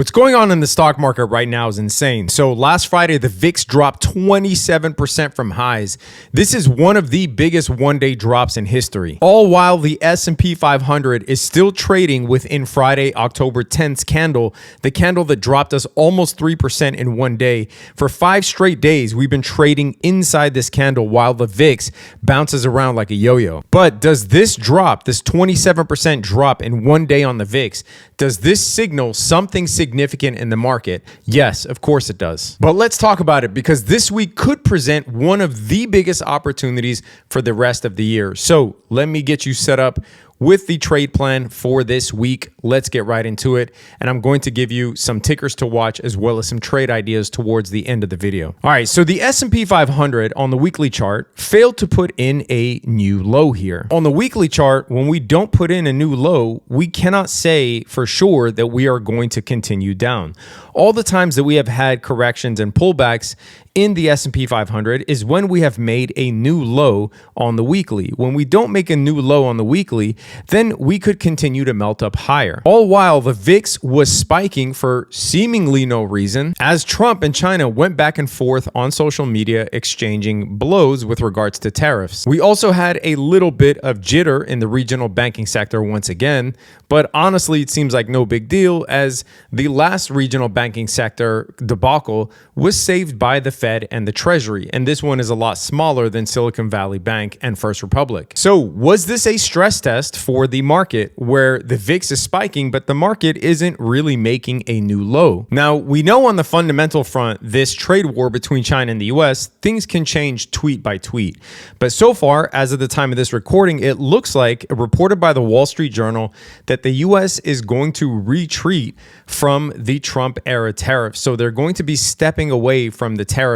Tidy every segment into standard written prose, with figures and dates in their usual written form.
What's going on in the stock market right now is insane. So last Friday, the VIX dropped 27% from highs. This is one of the biggest one-day drops in history. All while the S&P 500 is still trading within Friday, October 10th's candle, the candle that dropped us almost 3% in one day. For 5 straight days, we've been trading inside this candle while the VIX bounces around like a yo-yo. But does this drop, this 27% drop in one day on the VIX, does this signal something significant in the market? Yes, of course it does. But let's talk about it because this week could present one of the biggest opportunities for the rest of the year. So let me get you set up with the trade plan for this week. Let's get right into it. And I'm going to give you some tickers to watch as well as some trade ideas towards the end of the video. All right, so the S&P 500 on the weekly chart failed to put in a new low here. On the weekly chart, when we don't put in a new low, we cannot say for sure that we are going to continue down. All the times that we have had corrections and pullbacks in the S&P 500 is when we have made a new low on the weekly. When we don't make a new low on the weekly, then we could continue to melt up higher. All while the VIX was spiking for seemingly no reason as Trump and China went back and forth on social media exchanging blows with regards to tariffs. We also had a little bit of jitter in the regional banking sector once again, but honestly, it seems like no big deal as the last regional banking sector debacle was saved by the Fed and the Treasury, and this one is a lot smaller than Silicon Valley Bank and First Republic. So was this a stress test for the market where the VIX is spiking, but the market isn't really making a new low? Now, we know on the fundamental front, this trade war between China and the US, things can change tweet by tweet. But so far, as of the time of this recording, it looks like reported by the Wall Street Journal that the US is going to retreat from the Trump era tariffs. So they're going to be stepping away from the tariffs,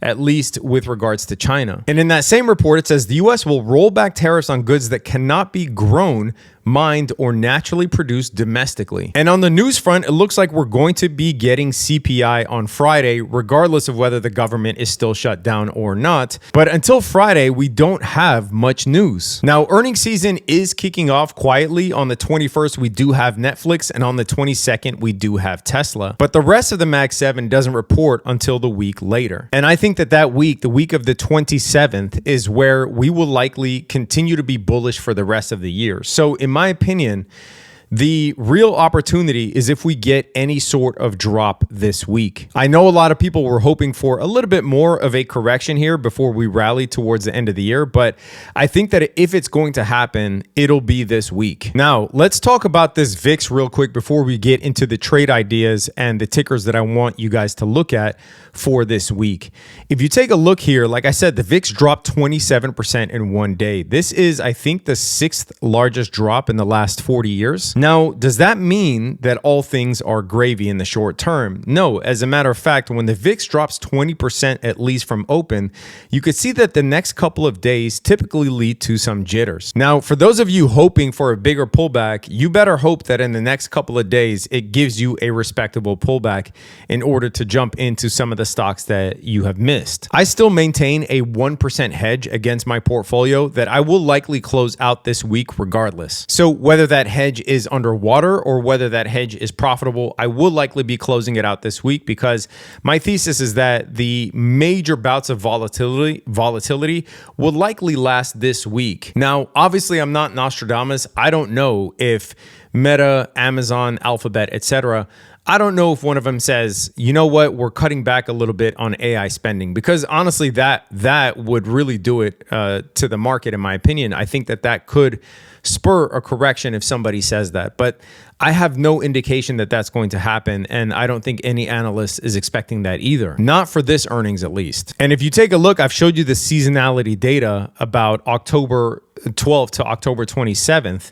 at least with regards to China. And in that same report, it says the US will roll back tariffs on goods that cannot be grown, mined, or naturally produced domestically. And on the news front, it looks like we're going to be getting CPI on Friday, regardless of whether the government is still shut down or not. But until Friday, we don't have much news. Now, earnings season is kicking off quietly. On the 21st, we do have Netflix, and on the 22nd, we do have Tesla. But the rest of the Mag 7 doesn't report until the week later. And I think that week, the week of the 27th, is where we will likely continue to be bullish for the rest of the year. So in my opinion, the real opportunity is if we get any sort of drop this week. I know a lot of people were hoping for a little bit more of a correction here before we rally towards the end of the year, but I think that if it's going to happen, it'll be this week. Now, let's talk about this VIX real quick before we get into the trade ideas and the tickers that I want you guys to look at for this week. If you take a look here, like I said, the VIX dropped 27% in one day. This is, I think, the 6th largest drop in the last 40 years. Now, does that mean that all things are gravy in the short term? No, as a matter of fact, when the VIX drops 20% at least from open, you could see that the next couple of days typically lead to some jitters. Now, for those of you hoping for a bigger pullback, you better hope that in the next couple of days, it gives you a respectable pullback in order to jump into some of the stocks that you have missed. I still maintain a 1% hedge against my portfolio that I will likely close out this week regardless. So whether that hedge is underwater or whether that hedge is profitable, I will likely be closing it out this week because my thesis is that the major bouts of volatility will likely last this week. Now, obviously, I'm not Nostradamus. I don't know if Meta, Amazon, Alphabet, etc., I don't know if one of them says, you know what, we're cutting back a little bit on AI spending, because honestly, that would really do it to the market, in my opinion. I think that could spur a correction if somebody says that, but I have no indication that that's going to happen, and I don't think any analyst is expecting that either. Not for this earnings, at least. And if you take a look, I've showed you the seasonality data about October 12th to October 27th.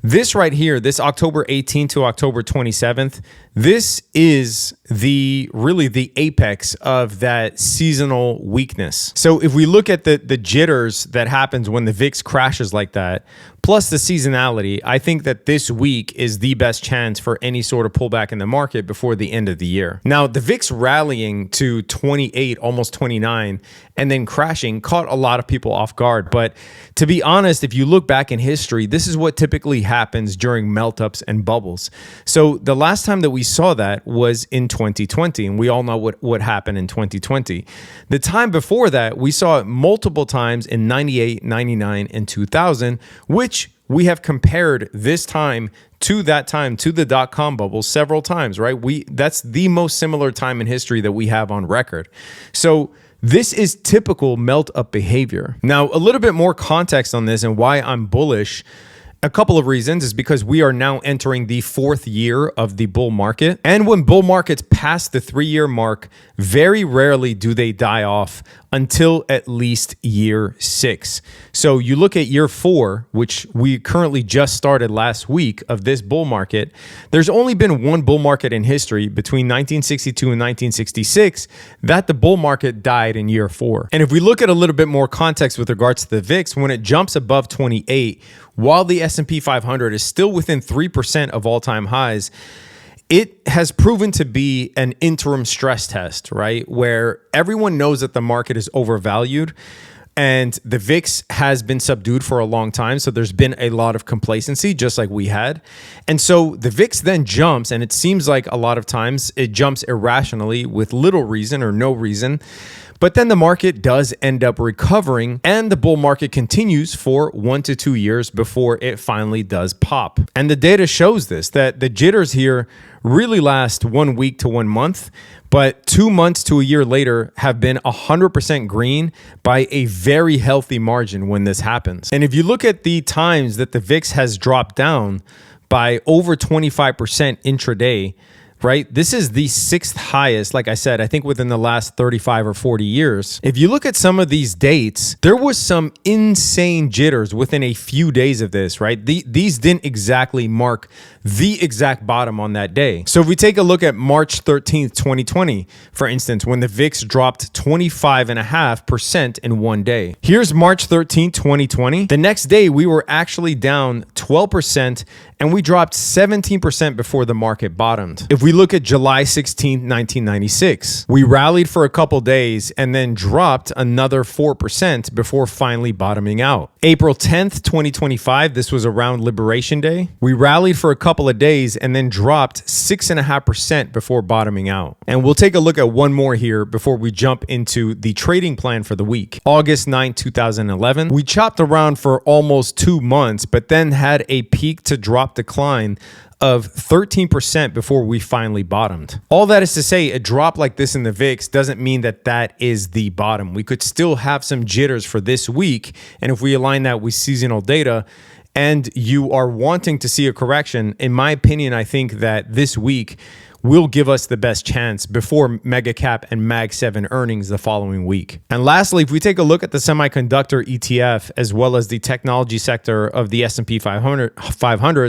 This right here, this October 18th to October 27th, this is really the apex of that seasonal weakness. So if we look at the jitters that happens when the VIX crashes like that, plus the seasonality, I think that this week is the best chance for any sort of pullback in the market before the end of the year. Now, the VIX rallying to 28, almost 29, and then crashing caught a lot of people off guard. But to be honest, if you look back in history, this is what typically happens during melt-ups and bubbles. So the last time that we saw that was in 2020, and we all know what happened in 2020. The time before that, we saw it multiple times in 98, 99, and 2000, which we have compared this time to that time, to the dot-com bubble several times, right? That's the most similar time in history that we have on record. So this is typical melt-up behavior. Now, a little bit more context on this and why I'm bullish. A couple of reasons is because we are now entering the 4th year of the bull market. And when bull markets pass the 3-year mark, very rarely do they die off until at least year 6. So you look at year 4, which we currently just started last week of this bull market. There's only been one bull market in history between 1962 and 1966 that the bull market died in year 4. And if we look at a little bit more context with regards to the VIX, when it jumps above 28, while the S&P 500 is still within 3% of all-time highs, it has proven to be an interim stress test, right? Where everyone knows that the market is overvalued and the VIX has been subdued for a long time. So there's been a lot of complacency, just like we had. And so the VIX then jumps, and it seems like a lot of times it jumps irrationally with little reason or no reason. But then the market does end up recovering, and the bull market continues for 1 to 2 years before it finally does pop. And the data shows this, that the jitters here really last 1 week to 1 month, but 2 months to a year later have been 100% green by a very healthy margin when this happens. And if you look at the times that the VIX has dropped down by over 25% intraday, right? This is the 6th highest, like I said, I think within the last 35 or 40 years. If you look at some of these dates, there was some insane jitters within a few days of this, right? These didn't exactly mark the exact bottom on that day. So if we take a look at March 13th, 2020, for instance, when the VIX dropped 25.5% in one day. Here's March 13th, 2020. The next day, we were actually down 12%, and we dropped 17% before the market bottomed. If we look at July 16th, 1996, we rallied for a couple days and then dropped another 4% before finally bottoming out. April 10th, 2025, this was around Liberation Day. We rallied for a couple of days and then dropped 6.5% before bottoming out. And we'll take a look at one more here before we jump into the trading plan for the week. August 9, 2011, we chopped around for almost 2 months, but then had a peak to drop decline of 13% before we finally bottomed. All that is to say, a drop like this in the VIX doesn't mean that that is the bottom. We could still have some jitters for this week. And if we align that with seasonal data, and you are wanting to see a correction, in my opinion, I think that this week will give us the best chance before mega cap and mag 7 earnings the following week. And lastly, if we take a look at the semiconductor ETF as well as the technology sector of the S&P 500,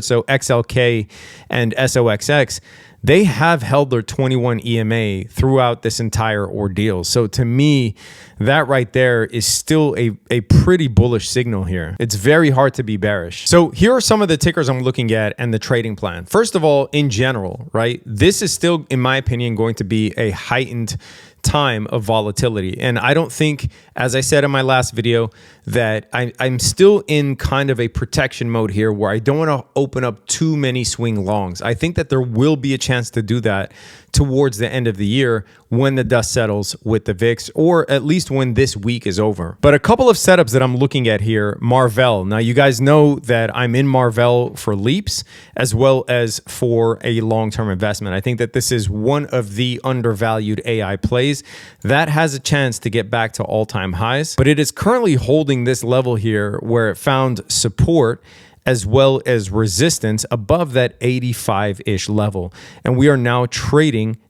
so XLK and SOXX, they have held their 21 EMA throughout this entire ordeal. So to me, that right there is still a pretty bullish signal here. It's very hard to be bearish. So here are some of the tickers I'm looking at and the trading plan. First of all, in general, right, this is still, in my opinion, going to be a heightened time of volatility. And I don't think, as I said in my last video, that I'm still in kind of a protection mode here where I don't want to open up too many swing longs. I think that there will be a chance to do that towards the end of the year when the dust settles with the VIX, or at least when this week is over. But a couple of setups that I'm looking at here, Marvell. Now, you guys know that I'm in Marvell for leaps as well as for a long-term investment. I think that this is one of the undervalued AI plays that has a chance to get back to all-time highs, but it is currently holding this level here where it found support as well as resistance above that 85-ish level. And we are now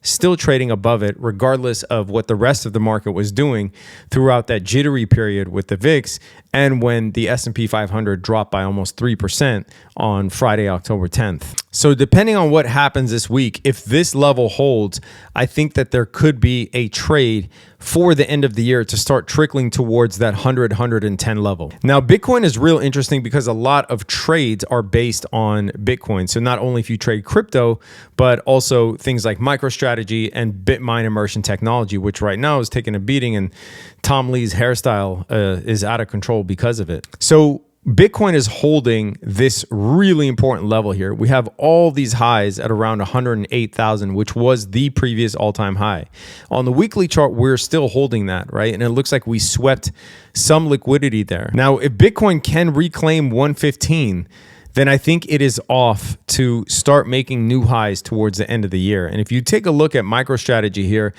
still trading above it, regardless of what the rest of the market was doing throughout that jittery period with the VIX and when the S&P 500 dropped by almost 3% on Friday, October 10th. So depending on what happens this week, if this level holds, I think that there could be a trade for the end of the year to start trickling towards that 110 level. Now, Bitcoin is real interesting because a lot of trades are based on Bitcoin. So not only if you trade crypto, but also things like MicroStrategy and BitMine immersion technology, which right now is taking a beating, and Tom Lee's hairstyle is out of control because of it. So Bitcoin is holding this really important level here. We have all these highs at around 108,000, which was the previous all-time high. On the weekly chart, we're still holding that, right? And it looks like we swept some liquidity there. Now, if Bitcoin can reclaim 115, then I think it is off to start making new highs towards the end of the year. And if you take a look at MicroStrategy here,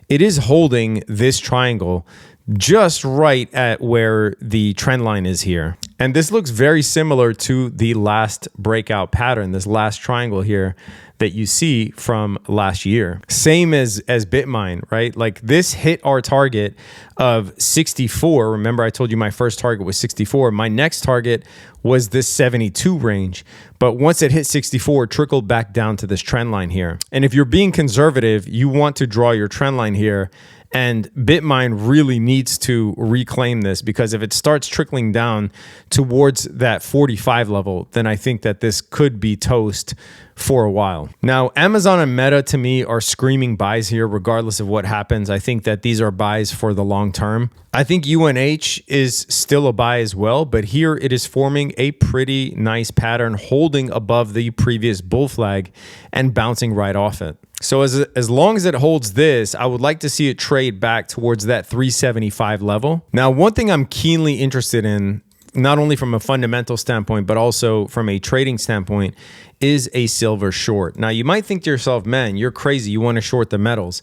it is holding this triangle just right at where the trend line is here. And this looks very similar to the last breakout pattern, this last triangle here that you see from last year. Same as BitMine, right? Like this hit our target of 64. Remember, I told you my first target was 64. My next target was this 72 range. But once it hit 64, it trickled back down to this trend line here. And if you're being conservative, you want to draw your trend line here. And BitMine really needs to reclaim this, because if it starts trickling down towards that 45 level, then I think that this could be toast for a while. Now, Amazon and Meta to me are screaming buys here, regardless of what happens. I think that these are buys for the long term. I think UNH is still a buy as well, but here it is forming a pretty nice pattern, holding above the previous bull flag and bouncing right off it. So as long as it holds this, I would like to see it trade back towards that 375 level. Now, one thing I'm keenly interested in, not only from a fundamental standpoint, but also from a trading standpoint, is a silver short. Now, you might think to yourself, man, you're crazy. You want to short the metals.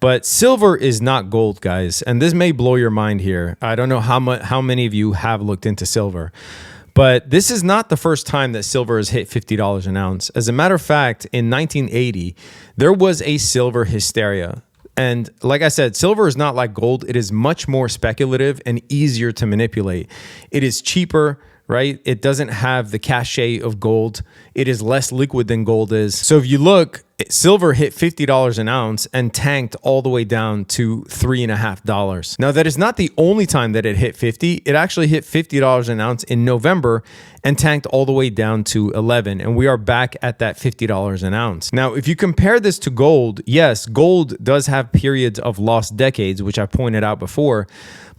But silver is not gold, guys. And this may blow your mind here. I don't know how many of you have looked into silver. But this is not the first time that silver has hit $50 an ounce. As a matter of fact, in 1980, there was a silver hysteria. And like I said, silver is not like gold. It is much more speculative and easier to manipulate. It is cheaper, right? It doesn't have the cachet of gold. It is less liquid than gold is. So if you look, silver hit $50 an ounce and tanked all the way down to $3.50. Now, that is not the only time that it hit 50. It actually hit $50 an ounce in November and tanked all the way down to 11. And we are back at that $50 an ounce. Now, if you compare this to gold, yes, gold does have periods of lost decades, which I pointed out before.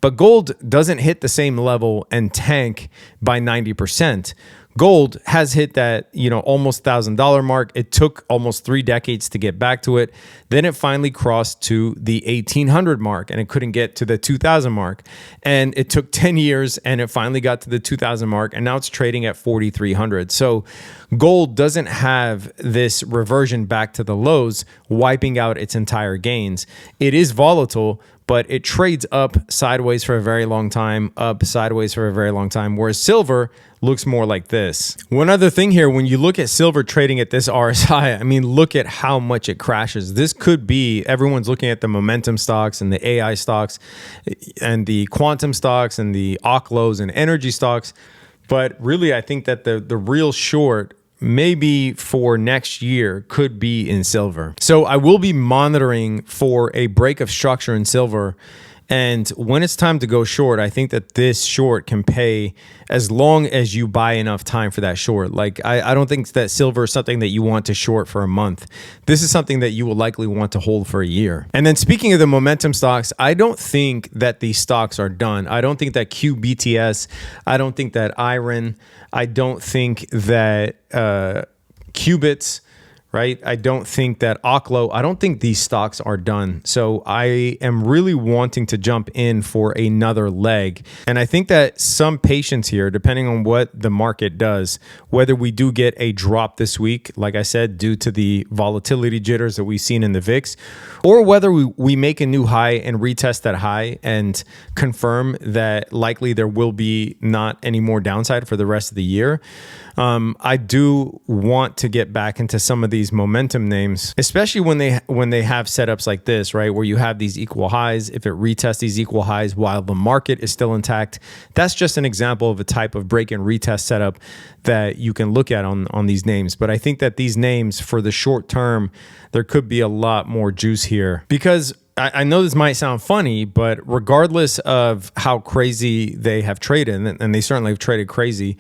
But gold doesn't hit the same level and tank by 90%. Gold has hit that, almost $1,000 mark. It took almost 3 decades to get back to it. Then it finally crossed to the 1,800 mark, and it couldn't get to the 2,000 mark. And it took 10 years, and it finally got to the 2,000 mark, and now it's trading at 4,300. So gold doesn't have this reversion back to the lows, wiping out its entire gains. It is volatile, but it trades up sideways for a very long time, up sideways for a very long time, whereas silver looks more like this. One other thing here, when you look at silver trading at this RSI, I mean, look at how much it crashes. This could be, everyone's looking at the momentum stocks and the AI stocks and the quantum stocks and the OCLOs and energy stocks. But really, I think that the real short maybe for next year could be in silver. So I will be monitoring for a break of structure in silver. And when it's time to go short, I think that this short can pay as long as you buy enough time for that short. Like, I don't think that silver is something that you want to short for a month. This is something that you will likely want to hold for a year. And then speaking of the momentum stocks, I don't think that these stocks are done. I don't think that QBTS, I don't think that IRON, I don't think that Qubits, right? I don't think that OCLO, I don't think these stocks are done. So I am really wanting to jump in for another leg. And I think that some patience here, depending on what the market does, whether we do get a drop this week, like I said, due to the volatility jitters that we've seen in the VIX, or whether we make a new high and retest that high and confirm that likely there will be not any more downside for the rest of the year. I do want to get back into some of these momentum names, especially when they have setups like this, right? Where you have these equal highs. If it retests these equal highs while the market is still intact, that's just an example of a type of break and retest setup that you can look at on these names. But I think that these names for the short term, there could be a lot more juice here because I know this might sound funny, but regardless of how crazy they have traded, and they certainly have traded crazy,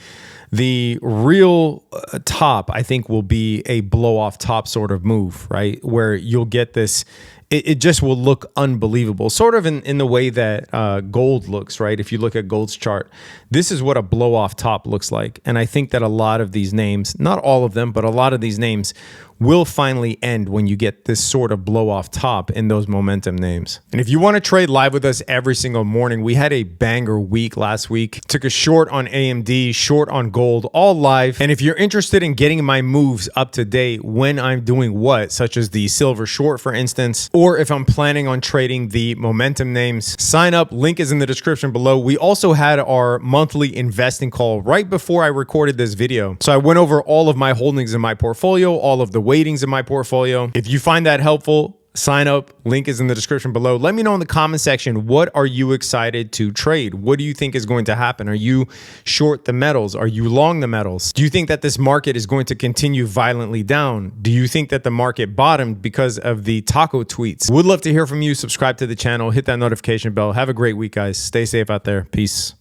the real top, I think, will be a blow off top sort of move, right? Where you'll get this, it just will look unbelievable, sort of in the way that gold looks, right? If you look at gold's chart, this is what a blow off top looks like. And I think that a lot of these names, not all of them, but a lot of these names will finally end when you get this sort of blow off top in those momentum names. And if you want to trade live with us every single morning, we had a banger week last week. Took a short on AMD, short on gold, all live. And if you're interested in getting my moves up to date when I'm doing what, such as the silver short, for instance, or if I'm planning on trading the momentum names, sign up. Link is in the description below. We also had our monthly investing call right before I recorded this video. So I went over all of my holdings in my portfolio, all of the weightings in my portfolio. If you find that helpful, sign up. Link is in the description below. Let me know in the comment section, what are you excited to trade? What do you think is going to happen? Are you short the metals? Are you long the metals? Do you think that this market is going to continue violently down? Do you think that the market bottomed because of the taco tweets? Would love to hear from you. Subscribe to the channel, hit that notification bell. Have a great week, guys. Stay safe out there. Peace.